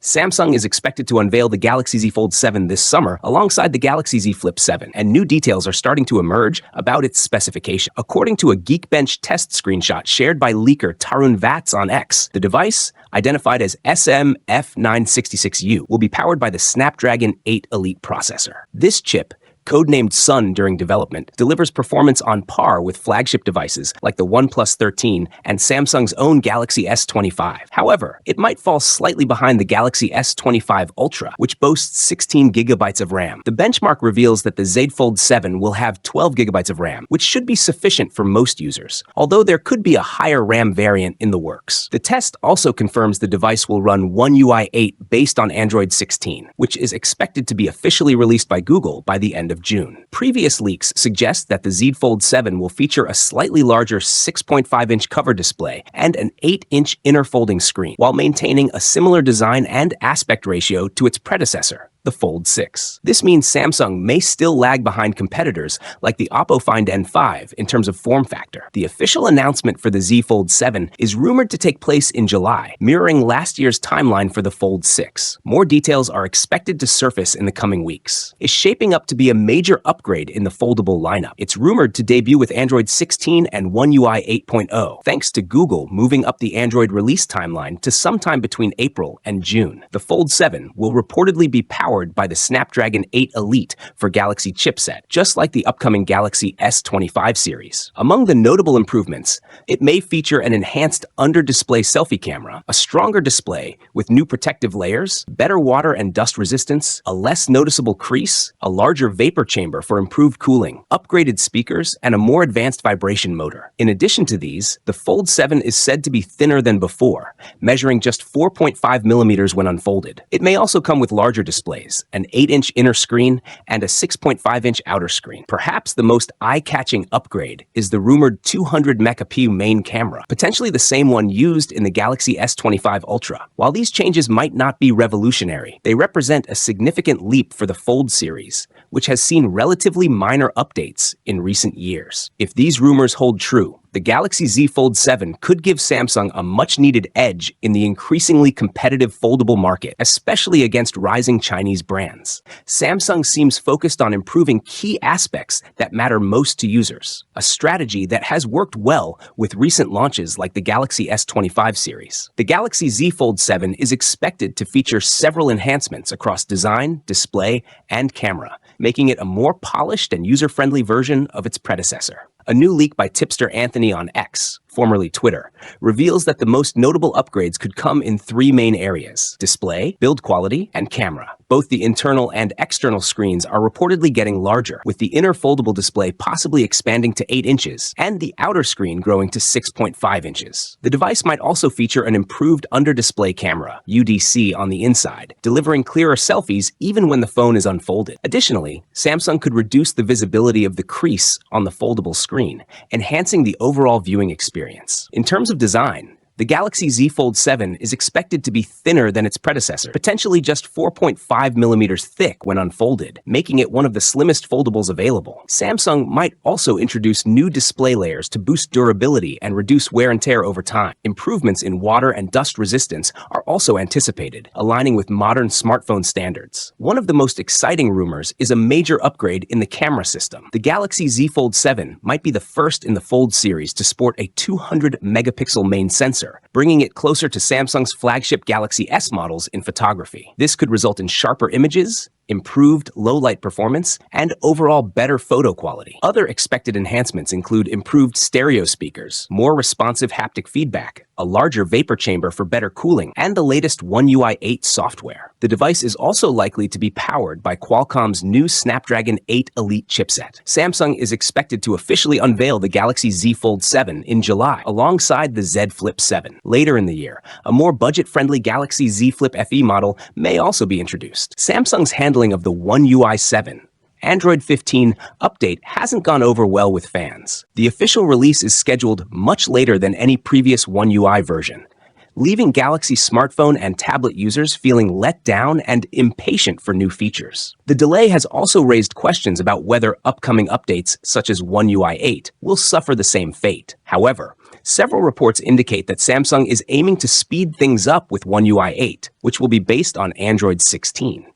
Samsung is expected to unveil the Galaxy Z Fold 7 this summer alongside the Galaxy Z Flip 7, and new details are starting to emerge about its specification. According to a Geekbench test screenshot shared by leaker Tarun Vats on X, the device, identified as SMF966U, will be powered by the Snapdragon 8 Elite processor. This chip, codenamed Sun during development, delivers performance on par with flagship devices like the OnePlus 13 and Samsung's own Galaxy S25. However, it might fall slightly behind the Galaxy S25 Ultra, which boasts 16 gigabytes of RAM. The benchmark reveals that the Z Fold 7 will have 12 gigabytes of RAM, which should be sufficient for most users, although there could be a higher RAM variant in the works. The test also confirms the device will run One UI 8 based on Android 16, which is expected to be officially released by Google by the end of June. Previous leaks suggest that the Z Fold 7 will feature a slightly larger 6.5-inch cover display and an 8-inch inner folding screen, while maintaining a similar design and aspect ratio to its predecessor, the Fold 6. This means Samsung may still lag behind competitors like the Oppo Find N5 in terms of form factor. The official announcement for the Z Fold 7 is rumored to take place in July, mirroring last year's timeline for the Fold 6. More details are expected to surface in the coming weeks. It's shaping up to be a major upgrade in the foldable lineup. It's rumored to debut with Android 16 and One UI 8.0, thanks to Google moving up the Android release timeline to sometime between April and June. The Fold 7 will reportedly be powered by the Snapdragon 8 Elite for Galaxy chipset, just like the upcoming Galaxy S25 series. Among the notable improvements, it may feature an enhanced under-display selfie camera, a stronger display with new protective layers, better water and dust resistance, a less noticeable crease, a larger vapor chamber for improved cooling, upgraded speakers, and a more advanced vibration motor. In addition to these, the Fold 7 is said to be thinner than before, measuring just 4.5 millimeters when unfolded. It may also come with larger displays, an 8-inch inner screen, and a 6.5-inch outer screen. Perhaps the most eye-catching upgrade is the rumored 200-megapixel main camera, potentially the same one used in the Galaxy S25 Ultra. While these changes might not be revolutionary, they represent a significant leap for the Fold series, which has seen relatively minor updates in recent years. If these rumors hold true, the Galaxy Z Fold 7 could give Samsung a much-needed edge in the increasingly competitive foldable market, especially against rising Chinese brands. Samsung seems focused on improving key aspects that matter most to users, a strategy that has worked well with recent launches like the Galaxy S25 series. The Galaxy Z Fold 7 is expected to feature several enhancements across design, display, and camera, making it a more polished and user-friendly version of its predecessor. A new leak by tipster Anthony on X, formerly Twitter, reveals that the most notable upgrades could come in three main areas: display, build quality, and camera. Both the internal and external screens are reportedly getting larger, with the inner foldable display possibly expanding to 8 inches and the outer screen growing to 6.5 inches. The device might also feature an improved under-display camera, UDC, on the inside, delivering clearer selfies even when the phone is unfolded. Additionally, Samsung could reduce the visibility of the crease on the foldable screen, enhancing the overall viewing experience. In terms of design, the Galaxy Z Fold 7 is expected to be thinner than its predecessor, potentially just 4.5 millimeters thick when unfolded, making it one of the slimmest foldables available. Samsung might also introduce new display layers to boost durability and reduce wear and tear over time. Improvements in water and dust resistance are also anticipated, aligning with modern smartphone standards. One of the most exciting rumors is a major upgrade in the camera system. The Galaxy Z Fold 7 might be the first in the Fold series to sport a 200-megapixel main sensor, bringing it closer to Samsung's flagship Galaxy S models in photography. This could result in sharper images, improved low-light performance, and overall better photo quality. Other expected enhancements include improved stereo speakers, more responsive haptic feedback, a larger vapor chamber for better cooling, and the latest One UI 8 software. The device is also likely to be powered by Qualcomm's new Snapdragon 8 Elite chipset. Samsung is expected to officially unveil the Galaxy Z Fold 7 in July, alongside the Z Flip 7. Later in the year, a more budget-friendly Galaxy Z Flip FE model may also be introduced. Samsung's handling of the One UI 7 Android 15 update hasn't gone over well with fans. The official release is scheduled much later than any previous One UI version, leaving Galaxy smartphone and tablet users feeling let down and impatient for new features. The delay has also raised questions about whether upcoming updates, such as One UI 8, will suffer the same fate. However, Several reports indicate that Samsung is aiming to speed things up with One UI 8, which will be based on Android 16.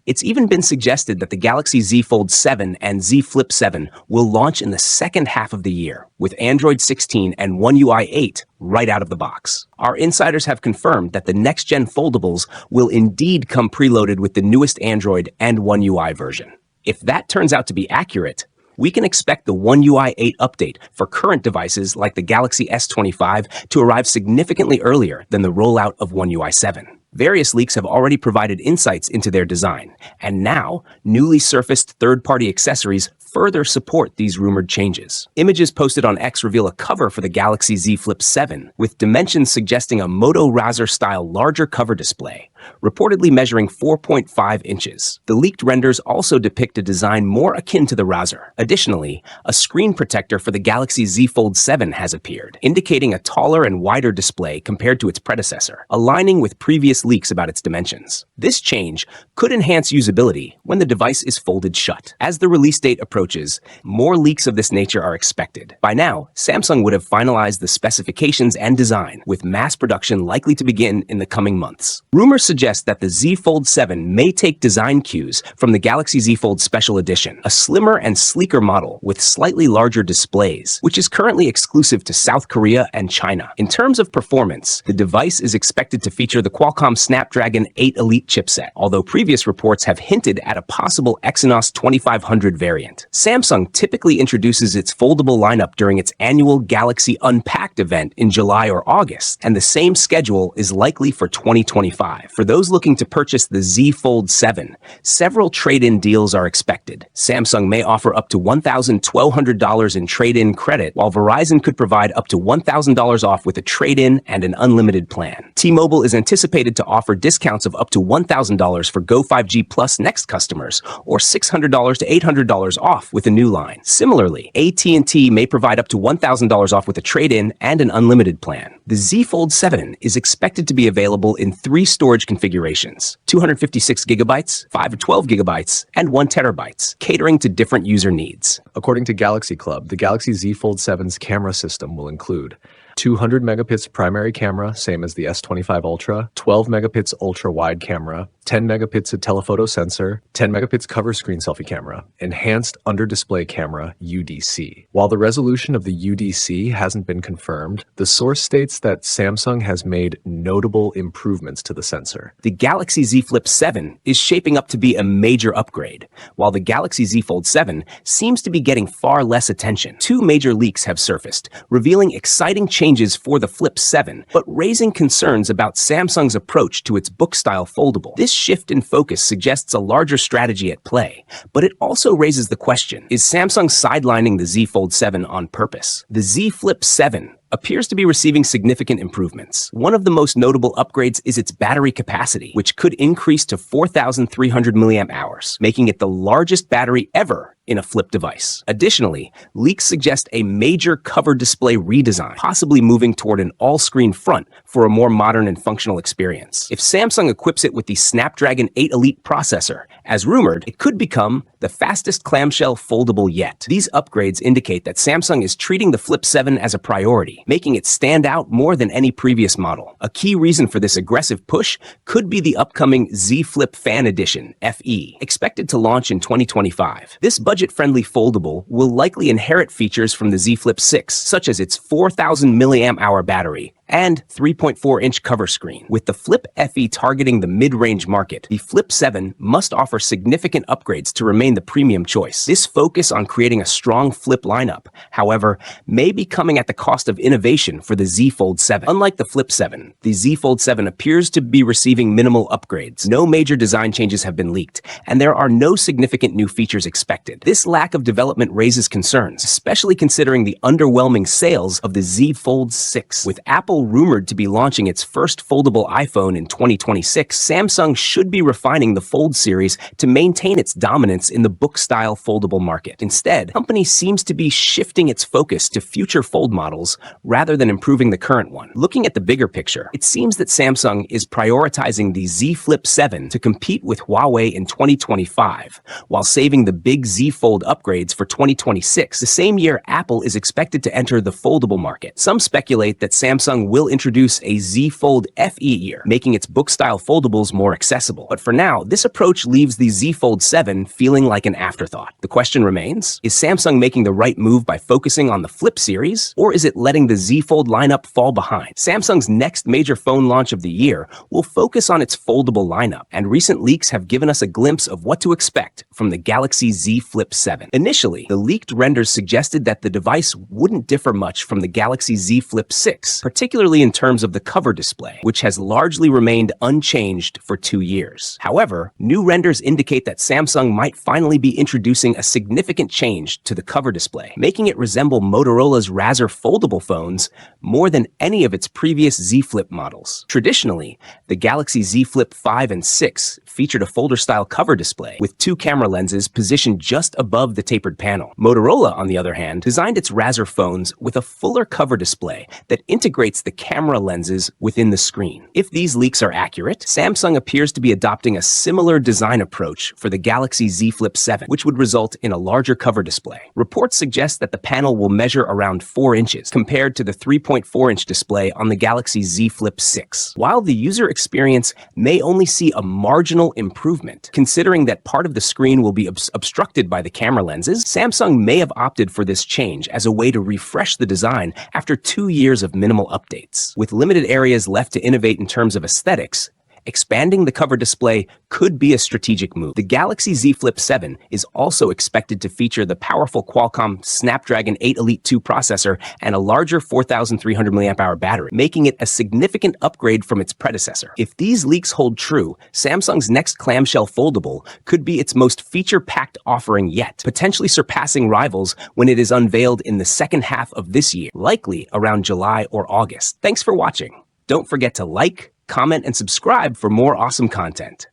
It's even been suggested that the Galaxy Z Fold 7 and Z Flip 7 will launch in the second half of the year, with Android 16 and One UI 8 right out of the box. Our insiders have confirmed that the next-gen foldables will indeed come preloaded with the newest Android and One UI version. If that turns out to be accurate, we can expect the One UI 8 update for current devices like the Galaxy S25 to arrive significantly earlier than the rollout of One UI 7. Various leaks have already provided insights into their design, and now newly surfaced third-party accessories further support these rumored changes. Images posted on X reveal a cover for the Galaxy Z Flip 7, with dimensions suggesting a Moto Razr-style larger cover display, reportedly measuring 4.5 inches. The leaked renders also depict a design more akin to the Razr. Additionally, a screen protector for the Galaxy Z Fold 7 has appeared, indicating a taller and wider display compared to its predecessor, aligning with previous leaks about its dimensions. This change could enhance usability when the device is folded shut. As the release date approaches, more leaks of this nature are expected. By now, Samsung would have finalized the specifications and design, with mass production likely to begin in the coming months. Rumors suggest that the Z Fold 7 may take design cues from the Galaxy Z Fold Special Edition, a slimmer and sleeker model with slightly larger displays, which is currently exclusive to South Korea and China. In terms of performance, the device is expected to feature the Qualcomm Snapdragon 8 Elite chipset, although previous reports have hinted at a possible Exynos 2500 variant. Samsung typically introduces its foldable lineup during its annual Galaxy Unpacked event in July or August, and the same schedule is likely for 2025. For those looking to purchase the Z Fold 7, several trade-in deals are expected. Samsung may offer up to $1,200 in trade-in credit, while Verizon could provide up to $1,000 off with a trade-in and an unlimited plan. T-Mobile is anticipated to offer discounts of up to $1,000 for Go5G Plus Next customers, or $600 to $800 off with a new line. Similarly, AT&T may provide up to $1,000 off with a trade-in and an unlimited plan. The Z Fold 7 is expected to be available in 3 storage configurations: 256 gigabytes, 512 gigabytes, and 1 terabytes, catering to different user needs. According to Galaxy Club, the Galaxy Z Fold 7's camera system will include 200 megapixel primary camera, same as the S25 Ultra, 12 megapixel ultra-wide camera, 10 megapixel telephoto sensor, 10 megapixel cover screen selfie camera, enhanced under-display camera, UDC. While the resolution of the UDC hasn't been confirmed, the source states that Samsung has made notable improvements to the sensor. The Galaxy Z Flip 7 is shaping up to be a major upgrade, while the Galaxy Z Fold 7 seems to be getting far less attention. 2 major leaks have surfaced, revealing exciting changes for the Flip 7, but raising concerns about Samsung's approach to its book-style foldable. This shift in focus suggests a larger strategy at play, but it also raises the question, is Samsung sidelining the Z Fold 7 on purpose? The Z Flip 7 appears to be receiving significant improvements. One of the most notable upgrades is its battery capacity, which could increase to 4,300 milliamp hours, making it the largest battery ever in a Flip device. Additionally, leaks suggest a major cover display redesign, possibly moving toward an all-screen front for a more modern and functional experience. If Samsung equips it with the Snapdragon 8 Elite processor, as rumored, it could become the fastest clamshell foldable yet. These upgrades indicate that Samsung is treating the Flip 7 as a priority, making it stand out more than any previous model. A key reason for this aggressive push could be the upcoming Z Flip Fan Edition, FE, expected to launch in 2025. This budget-friendly foldable will likely inherit features from the Z Flip 6, such as its 4,000 milliamp hour battery and 3.4-inch cover screen. With the Flip FE targeting the mid-range market, the Flip 7 must offer significant upgrades to remain the premium choice. This focus on creating a strong Flip lineup, however, may be coming at the cost of innovation for the Z Fold 7. Unlike the Flip 7, the Z Fold 7 appears to be receiving minimal upgrades. No major design changes have been leaked, and there are no significant new features expected. This lack of development raises concerns, especially considering the underwhelming sales of the Z Fold 6. With Apple Apple rumored to be launching its first foldable iPhone in 2026, Samsung should be refining the Fold series to maintain its dominance in the book-style foldable market. Instead, the company seems to be shifting its focus to future Fold models rather than improving the current one. Looking at the bigger picture, it seems that Samsung is prioritizing the Z Flip 7 to compete with Huawei in 2025, while saving the big Z Fold upgrades for 2026, the same year Apple is expected to enter the foldable market. Some speculate that Samsung will introduce a Z Fold FE year, making its book-style foldables more accessible. But for now, this approach leaves the Z Fold 7 feeling like an afterthought. The question remains, is Samsung making the right move by focusing on the Flip series, or is it letting the Z Fold lineup fall behind? Samsung's next major phone launch of the year will focus on its foldable lineup, and recent leaks have given us a glimpse of what to expect from the Galaxy Z Flip 7. Initially, the leaked renders suggested that the device wouldn't differ much from the Galaxy Z Flip 6, particularly in terms of the cover display, which has largely remained unchanged for 2 years. However, new renders indicate that Samsung might finally be introducing a significant change to the cover display, making it resemble Motorola's Razr foldable phones more than any of its previous Z Flip models. Traditionally, the Galaxy Z Flip 5 and 6 featured a folder-style cover display with 2 camera lenses positioned just above the tapered panel. Motorola, on the other hand, designed its Razr phones with a fuller cover display that integrates the camera lenses within the screen. If these leaks are accurate, Samsung appears to be adopting a similar design approach for the Galaxy Z Flip 7, which would result in a larger cover display. Reports suggest that the panel will measure around 4 inches, compared to the 3.4-inch display on the Galaxy Z Flip 6. While the user experience may only see a marginal improvement, considering that part of the screen will be obstructed by the camera lenses, Samsung may have opted for this change as a way to refresh the design after 2 years of minimal updates. With limited areas left to innovate in terms of aesthetics, expanding the cover display could be a strategic move. The Galaxy Z Flip 7 is also expected to feature the powerful Qualcomm Snapdragon 8 Elite 2 processor and a larger 4,300 mAh battery, making it a significant upgrade from its predecessor. If these leaks hold true, Samsung's next clamshell foldable could be its most feature-packed offering yet, potentially surpassing rivals when it is unveiled in the second half of this year, likely around July or August. Thanks for watching. Don't forget to like, comment, and subscribe for more awesome content.